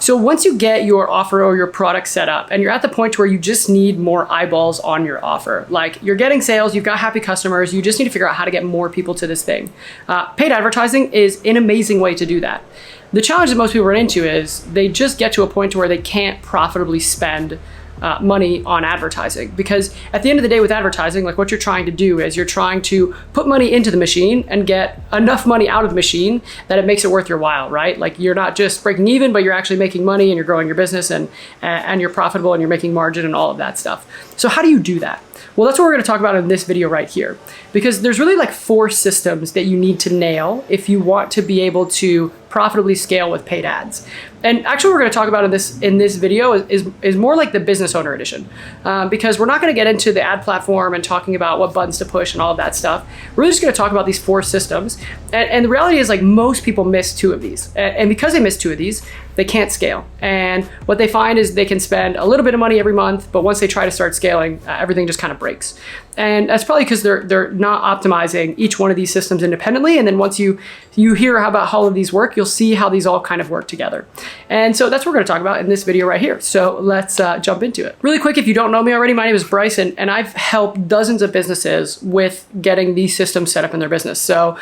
So once you get your offer or your product set up and you're at the point where you just need more eyeballs on your offer, like you're getting sales, you've got happy customers, you just need to figure out how to get more people to this thing. Paid advertising is an amazing way to do that. The challenge that most people run into is they just get to a point where they can't profitably spend money on advertising, because at the end of the day with advertising, like what you're trying to do is you're trying to put money into the machine and get enough money out of the machine that it makes it worth your while, right? Like you're not just breaking even, but you're actually making money and you're growing your business and you're profitable and you're making margin and all of that stuff. So how do you do that? Well, that's what we're going to talk about in this video right here, because there's really like 4 systems that you need to nail if you want to be able to profitably scale with paid ads. And actually, what we're going to talk about in this video is more like the business owner edition, because we're not going to get into the ad platform and talking about what buttons to push and all of that stuff. We're really just going to talk about these 4 systems. And the reality is, like, most people miss 2 of these. And because they miss 2 of these, they can't scale. And what they find is they can spend a little bit of money every month, but once they try to start scaling, everything just kind of breaks. And that's probably because they're not optimizing each one of these systems independently. And then once you hear about how all of these work, you'll see how these all kind of work together. And so that's what we're going to talk about in this video right here. So let's jump into it. Really quick, if you don't know me already, my name is Brice, and I've helped dozens of businesses with getting these systems set up in their business. So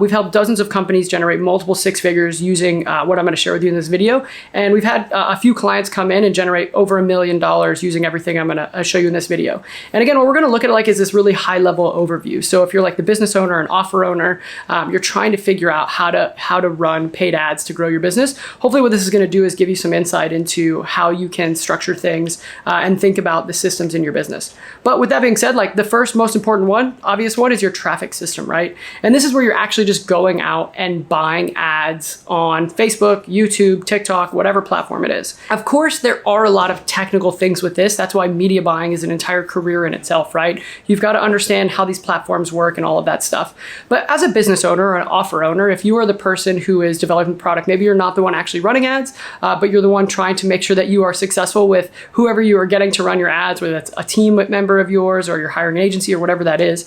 we've helped dozens of companies generate multiple 6 figures using what I'm going to share with you in this video. And we've had a few clients come in and generate over $1 million using everything I'm going to show you in this video. And again, what we're going to look at like is this really high level overview. So if you're like the business owner and offer owner, you're trying to figure out how to run paid ads to grow your business. Hopefully what this is going to do is give you some insight into how you can structure things and think about the systems in your business. But with that being said, like the first most important one, obvious one, is your traffic system, right? And this is where you're actually just going out and buying ads on Facebook, YouTube, TikTok, whatever platform it is. Of course, there are a lot of technical things with this. That's why media buying is an entire career in itself, right? You've got to understand how these platforms work and all of that stuff. But as a business owner or an offer owner, if you are the person who is developing the product, maybe you're not the one actually running ads, but you're the one trying to make sure that you are successful with whoever you are getting to run your ads, whether that's a team member of yours or you're hiring an agency or whatever that is.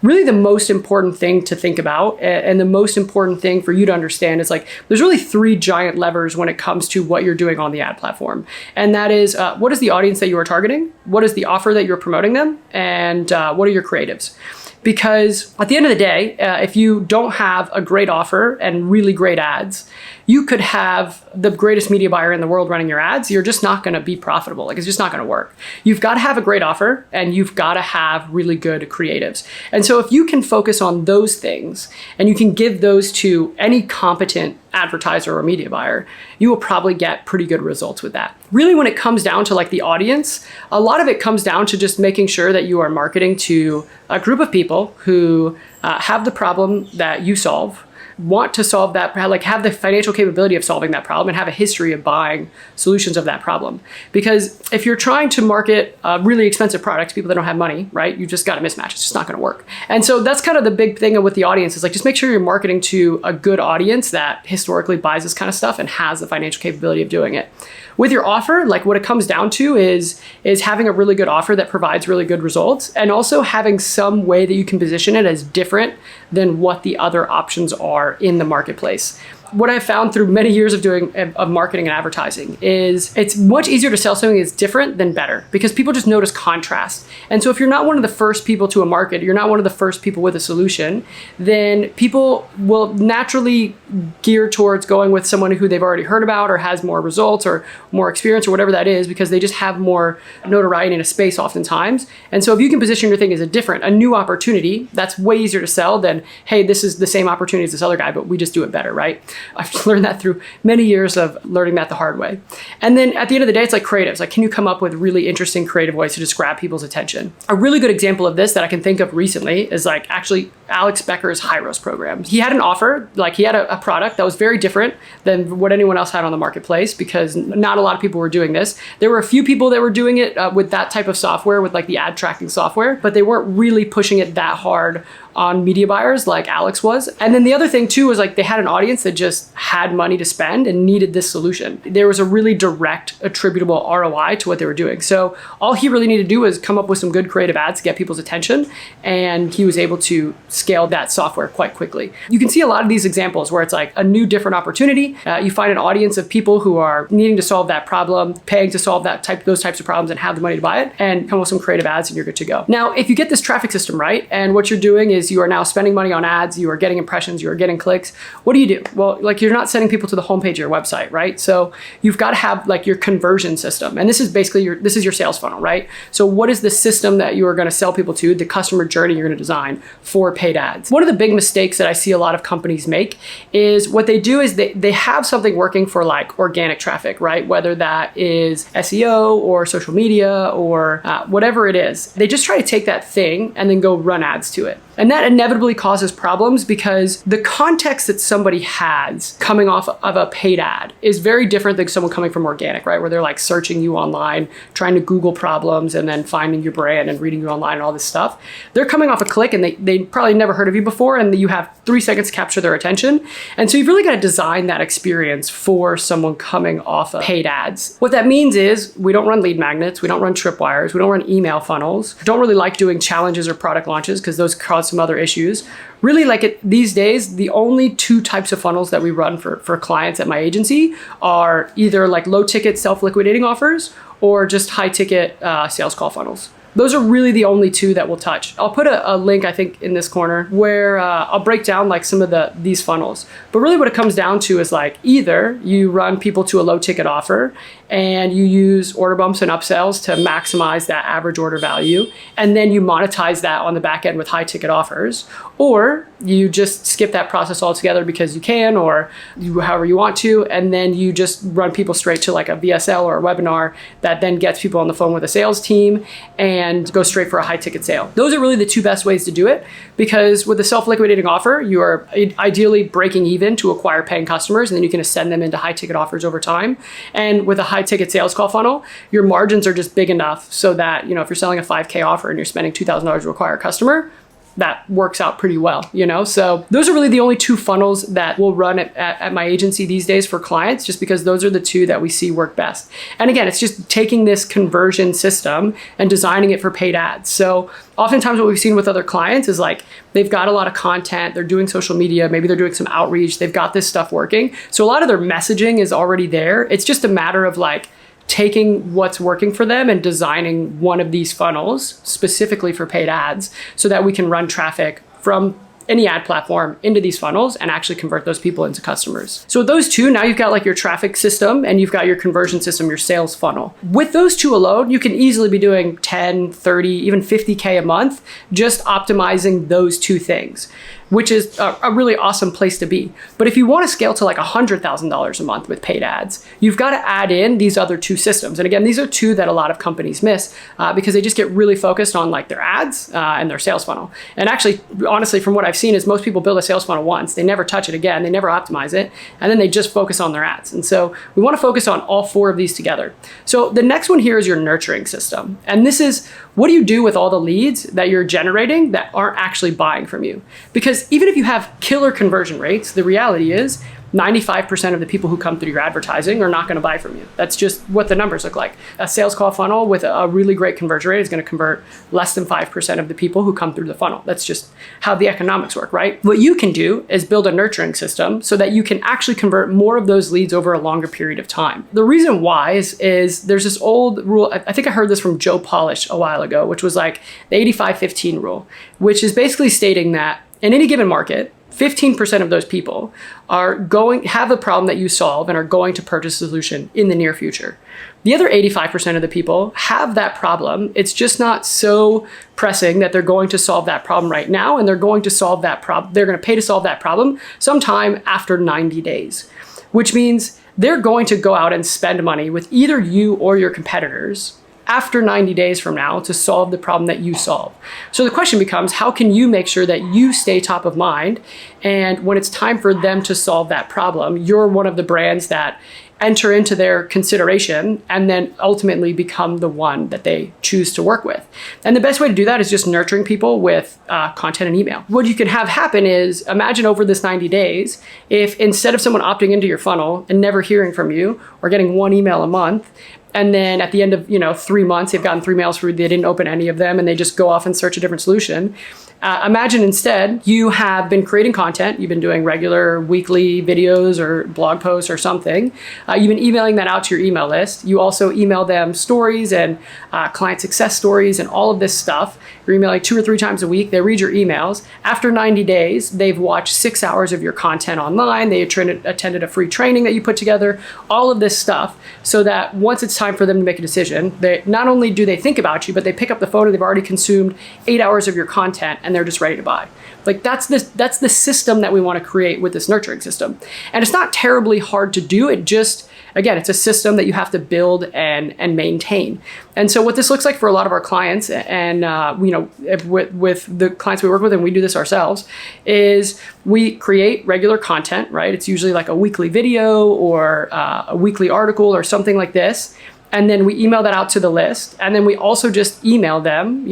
Really the most important thing to think about and the most important thing for you to understand is like there's really 3 giant levers when it comes to what you're doing on the ad platform. And that is what is the audience that you are targeting? What is the offer that you're promoting them? And what are your creatives? Because at the end of the day, if you don't have a great offer and really great ads, you could have the greatest media buyer in the world running your ads. You're just not going to be profitable. Like it's just not going to work. You've got to have a great offer and you've got to have really good creatives. And so if you can focus on those things and you can give those to any competent advertiser or media buyer, you will probably get pretty good results with that. Really, when it comes down to like the audience, a lot of it comes down to just making sure that you are marketing to a group of people who have the problem that you solve, want to solve that, like have the financial capability of solving that problem and have a history of buying solutions of that problem. Because if you're trying to market a really expensive product to people that don't have money, right, you just got a mismatch. It's just not going to work. And so that's kind of the big thing with the audience is like, just make sure you're marketing to a good audience that historically buys this kind of stuff and has the financial capability of doing it. With your offer, like what it comes down to is having a really good offer that provides really good results and also having some way that you can position it as different than what the other options are in the marketplace. What I've found through many years of marketing and advertising is it's much easier to sell something that's different than better because people just notice contrast. And so if you're not one of the first people to a market, you're not one of the first people with a solution, then people will naturally gear towards going with someone who they've already heard about or has more results or more experience or whatever that is because they just have more notoriety in a space oftentimes. And so if you can position your thing as a new opportunity, that's way easier to sell than, hey, this is the same opportunity as this other guy, but we just do it better, right? I've learned that through many years of learning that the hard way. And then at the end of the day, it's like creatives. Like, can you come up with really interesting creative ways to just grab people's attention? A really good example of this that I can think of recently is like actually Alex Becker's high roast program. He had an offer, like he had a product that was very different than what anyone else had on the marketplace because not a lot of people were doing this. There were a few people that were doing it with that type of software, with like the ad tracking software, but they weren't really pushing it that hard on media buyers like Alex was. And then the other thing too was like they had an audience that just had money to spend and needed this solution. There was a really direct attributable ROI to what they were doing. So all he really needed to do was come up with some good creative ads to get people's attention, and he was able to scale that software quite quickly. You can see a lot of these examples where it's like a new different opportunity. You find an audience of people who are needing to solve that problem, paying to solve those types of problems and have the money to buy it, and come with some creative ads and you're good to go. Now, if you get this traffic system right, and what you're doing is you are now spending money on ads, you are getting impressions, you are getting clicks, what do? Well, like you're not sending people to the homepage of your website, right? So you've got to have like your conversion system. And this is basically your sales funnel, right? So what is the system that you are going to sell people to, the customer journey you're going to design for paid ads? One of the big mistakes that I see a lot of companies make is what they do is they have something working for like organic traffic, right? Whether that is SEO or social media or whatever it is. They just try to take that thing and then go run ads to it. And that inevitably causes problems because the context that somebody has coming off of a paid ad is very different than someone coming from organic, right? Where they're like searching you online, trying to Google problems and then finding your brand and reading you online and all this stuff. They're coming off a click and they probably never heard of you before, and you have 3 seconds to capture their attention. And so you've really got to design that experience for someone coming off of paid ads. What that means is we don't run lead magnets, we don't run tripwires, we don't run email funnels. Don't really like doing challenges or product launches because those cause some other issues. Really, like these days, the only 2 types of funnels that we run for clients at my agency are either like low ticket self-liquidating offers or just high ticket sales call funnels. Those are really the only 2 that we'll touch. I'll put a link, I think, in this corner where I'll break down like some of these funnels. But really what it comes down to is like either you run people to a low ticket offer and you use order bumps and upsells to maximize that average order value, and then you monetize that on the back end with high ticket offers, or you just skip that process altogether because you can, or however you want to, and then you just run people straight to like a VSL or a webinar that then gets people on the phone with a sales team and go straight for a high ticket sale. Those are really the 2 best ways to do it, because with a self-liquidating offer, you are ideally breaking even to acquire paying customers, and then you can ascend them into high ticket offers over time. And with a high ticket sales call funnel, your margins are just big enough so that, if you're selling a 5K offer and you're spending $2,000 to acquire a customer, that works out pretty well, So those are really the only 2 funnels that we'll run at my agency these days for clients, just because those are the 2 that we see work best. And again, it's just taking this conversion system and designing it for paid ads. So oftentimes what we've seen with other clients is like, they've got a lot of content, they're doing social media, maybe they're doing some outreach, they've got this stuff working. So a lot of their messaging is already there. It's just a matter of like, taking what's working for them and designing one of these funnels specifically for paid ads so that we can run traffic from any ad platform into these funnels and actually convert those people into customers. So with those 2, now you've got like your traffic system and you've got your conversion system, your sales funnel. With those 2 alone, you can easily be doing 10, 30, even 50K a month, just optimizing those 2 things, which is a really awesome place to be. But if you want to scale to like $100,000 a month with paid ads, you've got to add in these other 2 systems. And again, these are 2 that a lot of companies miss because they just get really focused on like their ads and their sales funnel. And actually, honestly, from what I've seen is most people build a sales funnel once, they never touch it again, they never optimize it, and then they just focus on their ads. And so we want to focus on all 4 of these together. So the next one here is your nurturing system. And this is, what do you do with all the leads that you're generating that aren't actually buying from you? Because even if you have killer conversion rates, the reality is 95% of the people who come through your advertising are not going to buy from you. That's just what the numbers look like. A sales call funnel with a really great conversion rate is going to convert less than 5% of the people who come through the funnel. That's just how the economics work, right? What you can do is build a nurturing system so that you can actually convert more of those leads over a longer period of time. The reason why is there's this old rule, I think I heard this from Joe Polish a while ago, which was like the 85-15 rule, which is basically stating that in any given market, 15% of those people have a problem that you solve and are going to purchase a solution in the near future. The other 85% of the people have that problem. It's just not so pressing that they're going to solve that problem right now, and they're going to solve that problem. They're going to pay to solve that problem sometime after 90 days, which means they're going to go out and spend money with either you or your competitors after 90 days from now to solve the problem that you solve. So the question becomes, how can you make sure that you stay top of mind? And when it's time for them to solve that problem, you're one of the brands that enter into their consideration and then ultimately become the one that they choose to work with. And the best way to do that is just nurturing people with content and email. What you can have happen is, imagine over this 90 days, if instead of someone opting into your funnel and never hearing from you or getting one email a month, and then at the end of 3 months, they've gotten 3 mails through, they didn't open any of them, and they just go off and search a different solution. Imagine instead you have been creating content, you've been doing regular weekly videos or blog posts or something. You've been emailing that out to your email list. You also email them stories and client success stories and all of this stuff. You're emailing 2 or 3 times a week. They read your emails. After 90 days, they've watched 6 hours of your content online. They attended a free training that you put together, all of this stuff, so that once it's time for them to make a decision, they not only do they think about you, but they pick up the phone and they've already consumed 8 hours of your content and they're just ready to buy. Like that's the system that we want to create with this nurturing system. And it's not terribly hard to do. It just, again, it's a system that you have to build and maintain. And so what this looks like for a lot of our clients, and with the clients we work with, and we do this ourselves, is we create regular content, right? It's usually like a weekly video or a weekly article or something like this. And then we email that out to the list. And then we also just email them,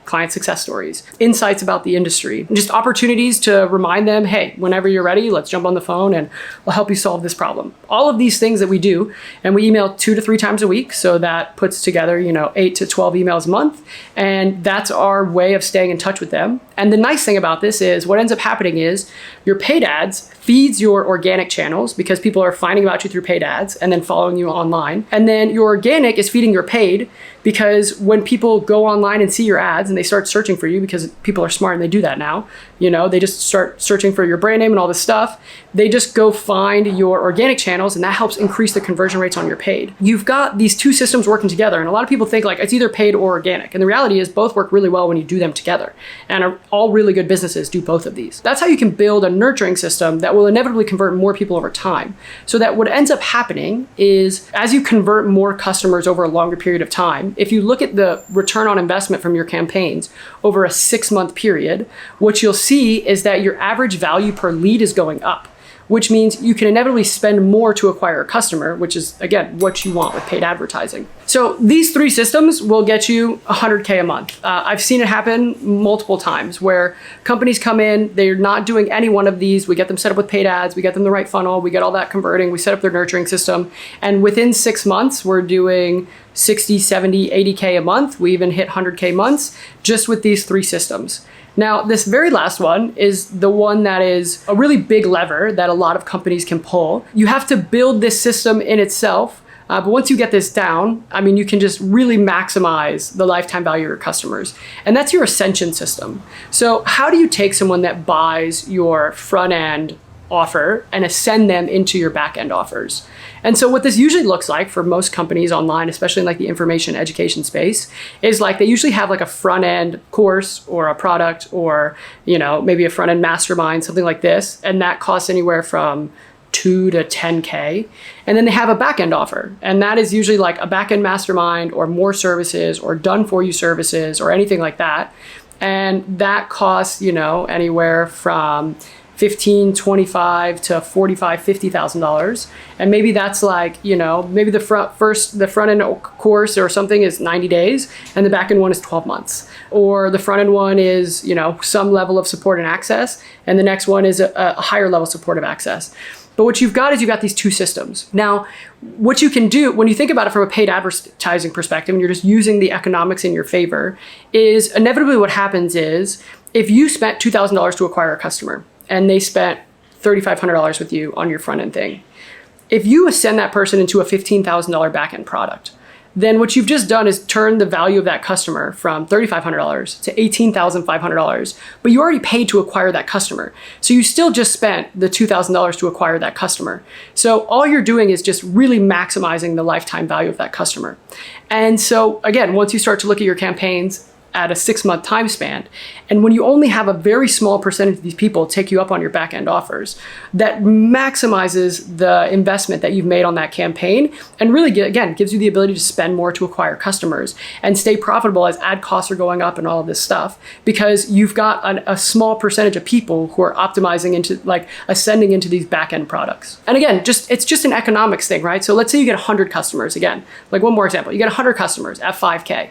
client success stories, insights about the industry, just opportunities to remind them, hey, whenever you're ready, let's jump on the phone and we'll help you solve this problem. All of these things that we do, and we email 2 to 3 times a week. So that puts together, 8 to 12 emails a month. And that's our way of staying in touch with them. And the nice thing about this is what ends up happening is your paid ads feeds your organic channels because people are finding about you through paid ads and then following you online. And then your organic is feeding your paid because when people go online and see your ads and they start searching for you, because people are smart and they do that now, they just start searching for your brand name and all this stuff. They just go find your organic channels and that helps increase the conversion rates on your paid. You've got these 2 systems working together, and a lot of people think like it's either paid or organic. And the reality is both work really well when you do them together. And all really good businesses do both of these. That's how you can build a nurturing system that will inevitably convert more people over time. So that what ends up happening is as you convert more customers over a longer period of time, if you look at the return on investment from your campaigns over a 6-month period, what you'll see is that your average value per lead is going up, which means you can inevitably spend more to acquire a customer, which is, again, what you want with paid advertising. So these 3 systems will get you $100K a month. I've seen it happen multiple times where companies come in, they're not doing any one of these. We get them set up with paid ads, we get them the right funnel, we get all that converting, we set up their nurturing system. And within 6 months, we're doing 60, 70, 80K a month. We even hit 100K months just with these 3 systems. Now, this very last one is the one that is a really big lever that a lot of companies can pull. You have to build this system in itself, but once you get this down, you can just really maximize the lifetime value of your customers. And that's your Ascension System. So how do you take someone that buys your front end offer and ascend them into your back end offers? And so what this usually looks like for most companies online, especially in like the information education space, is like they usually have like a front end course or a product or, maybe a front end mastermind, something like this. And that costs anywhere from 2 to 10K. And then they have a back end offer. And that is usually like a back end mastermind or more services or done for you services or anything like that. And that costs, anywhere from $15,000, $25,000 to $45,000, $50,000. And maybe that's like, maybe the front end course or something is 90 days and the back end one is 12 months. Or the front end one is, some level of support and access. And the next one is a higher level support of access. But what you've got is you've got these 2 systems. Now, what you can do when you think about it from a paid advertising perspective, and you're just using the economics in your favor, is inevitably what happens is if you spent $2,000 to acquire a customer, and they spent $3,500 with you on your front end thing. If you ascend that person into a $15,000 back end product, then what you've just done is turn the value of that customer from $3,500 to $18,500, but you already paid to acquire that customer. So you still just spent the $2,000 to acquire that customer. So all you're doing is just really maximizing the lifetime value of that customer. And so again, once you start to look at your campaigns, at a 6-month time span. And when you only have a very small percentage of these people take you up on your back-end offers, that maximizes the investment that you've made on that campaign and really, again, gives you the ability to spend more to acquire customers and stay profitable as ad costs are going up and all of this stuff, because you've got a small percentage of people who are optimizing into, like, ascending into these back-end products. And again, it's just an economics thing, right? So let's say you get 100 customers. Again, like one more example, you get 100 customers at 5K.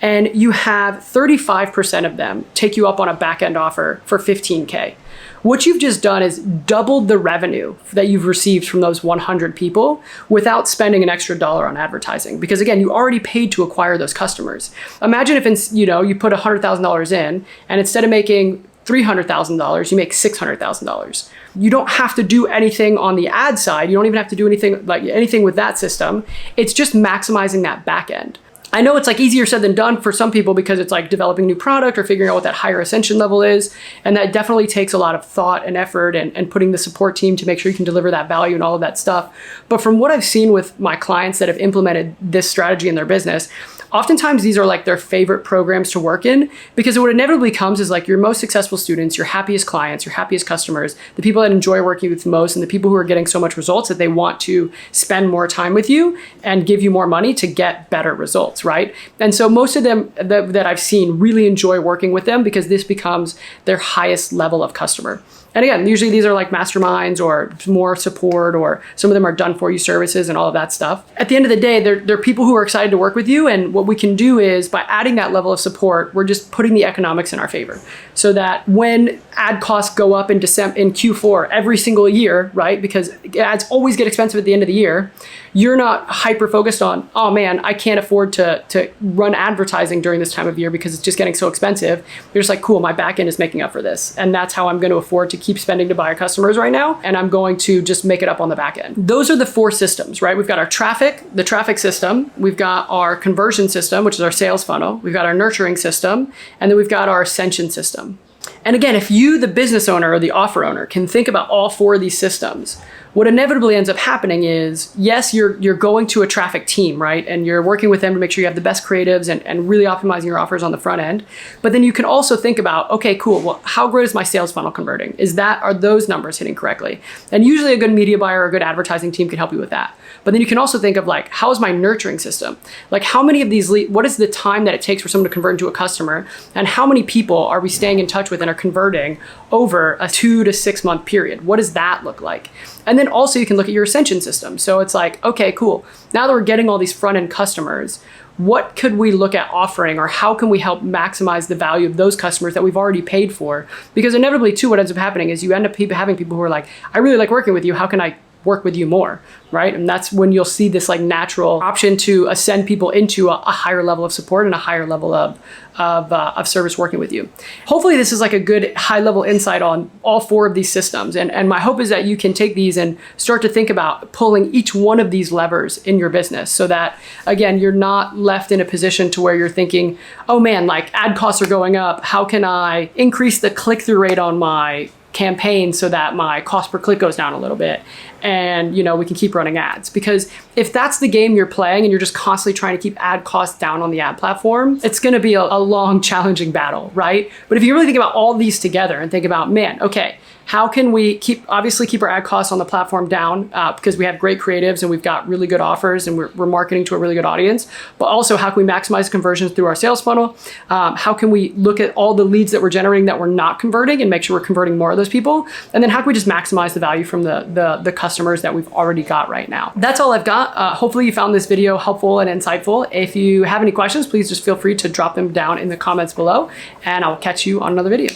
And you have 35% of them take you up on a back-end offer for 15K. What you've just done is doubled the revenue that you've received from those 100 people without spending an extra dollar on advertising. Because again, you already paid to acquire those customers. Imagine if, you put $100,000 in, and instead of making $300,000, you make $600,000. You don't have to do anything on the ad side. You don't even have to do anything with that system. It's just maximizing that back end. I know it's like easier said than done for some people because it's like developing new product or figuring out what that higher ascension level is. And that definitely takes a lot of thought and effort and putting the support team to make sure you can deliver that value and all of that stuff. But from what I've seen with my clients that have implemented this strategy in their business, oftentimes these are like their favorite programs to work in, because what inevitably comes is like your most successful students, your happiest clients, your happiest customers, the people that enjoy working with the most, and the people who are getting so much results that they want to spend more time with you and give you more money to get better results, right? And so most of them that I've seen really enjoy working with them because this becomes their highest level of customer. And again, usually these are like masterminds or more support, or some of them are done for you services and all of that stuff. At the end of the day, they're people who are excited to work with you. And what we can do is by adding that level of support, we're just putting the economics in our favor, so that when ad costs go up in Q4 every single year, right? Because ads always get expensive at the end of the year. You're not hyper focused on, oh man, I can't afford to run advertising during this time of year because it's just getting so expensive. You're just like, cool, my back end is making up for this. And that's how I'm going to afford to keep spending to buy our customers right now. And I'm going to just make it up on the back end. Those are the 4 systems, right? We've got our traffic, the traffic system. We've got our conversion system, which is our sales funnel. We've got our nurturing system. And then we've got our ascension system. And again, if you, the business owner or the offer owner, can think about all 4 of these systems, what inevitably ends up happening is, yes, you're going to a traffic team, right? And you're working with them to make sure you have the best creatives and really optimizing your offers on the front end. But then you can also think about, okay, cool, well, how great is my sales funnel converting? Are those numbers hitting correctly? And usually a good media buyer or a good advertising team can help you with that. But then you can also think of like, how is my nurturing system? Like how many of these what is the time that it takes for someone to convert into a customer? And how many people are we staying in touch with and are converting over a 2 to 6 month period? What does that look like? And then also you can look at your ascension system. So it's like, okay, cool. Now that we're getting all these front-end customers, what could we look at offering, or how can we help maximize the value of those customers that we've already paid for? Because inevitably too, what ends up happening is you end up having people who are like, I really like working with you. How can I work with you more, right? And that's when you'll see this like natural option to ascend people into a higher level of support and a higher level of service working with you. Hopefully this is like a good high level insight on all 4 of these systems. And my hope is that you can take these and start to think about pulling each one of these levers in your business, so that again, you're not left in a position to where you're thinking, oh man, like ad costs are going up. How can I increase the click-through rate on my campaign so that my cost per click goes down a little bit and we can keep running ads? Because if that's the game you're playing and you're just constantly trying to keep ad costs down on the ad platform, it's going to be a long, challenging battle, right? But if you really think about all these together and think about, man, okay, how can we obviously keep our ad costs on the platform down because we have great creatives and we've got really good offers and we're marketing to a really good audience, but also how can we maximize conversions through our sales funnel? How can we look at all the leads that we're generating that we're not converting and make sure we're converting more of those people? And then how can we just maximize the value from the customers that we've already got right now? That's all I've got. Hopefully you found this video helpful and insightful. If you have any questions, please just feel free to drop them down in the comments below, and I'll catch you on another video.